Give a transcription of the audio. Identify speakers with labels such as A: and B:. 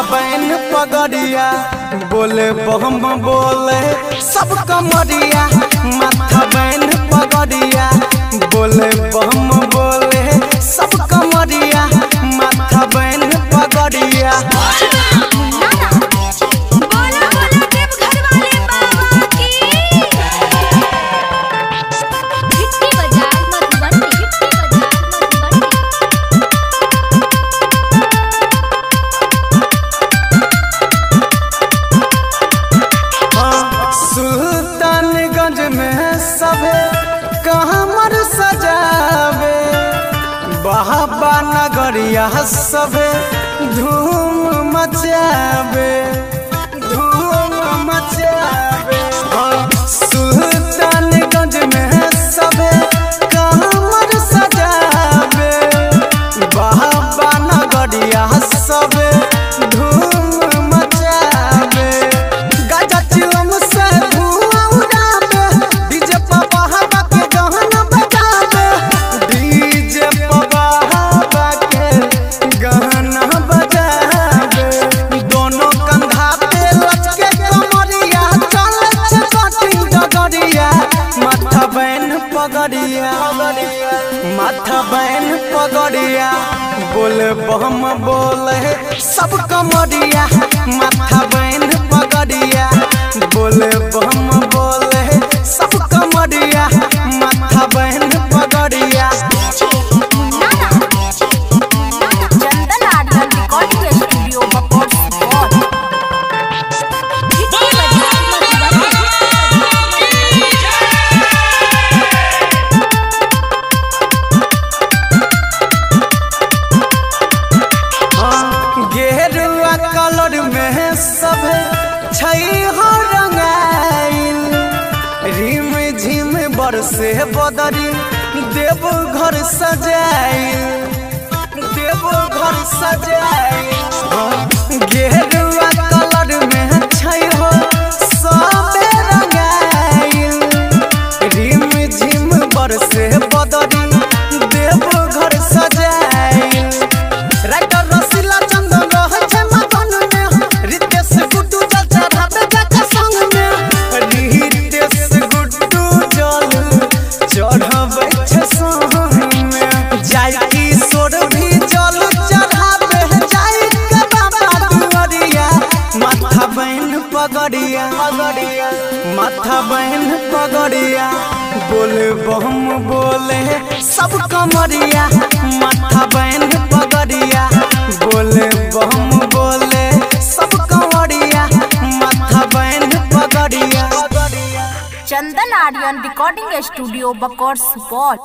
A: माथा बैन पगड़िया बोले बम बोले सब कमरिया। माथा बैन पगड़िया बोले बम बोले सब कमरिया। माथा बैन पगड़िया सुल्तानगंज में सबे कमर सजावे बाबा नगरिया सबे धूम मचावे धूम मचावे। सुल्तानगंज में सबे कमर सजावे बाबा नगरिया सबे धूम मचावे। माथा बैन पगड़िया बोले बम बोले सब कमरिया। माथा बैन पगड़िया बोले बम बोले सब कमरिया। माथा बैन पगड़िया कलर में सब रंगाइल रिम झिम बरसे बदरी देव घर सजाइल देव घर सजाइल। गेरुआ कलर में हो सब रंगाइल रिम झिम बरसे बदरी देव घर सजाइल। राइटर रसीला चंदन माथा बैन पगड़िया बोले बम बोले सब कमरिया। माथा बैन पगड़िया बोले बम बोले सब कमरिया। माथा बैन पगड़िया।
B: चंदन आर्यन रिकॉर्डिंग स्टूडियो बकौर सुपौल।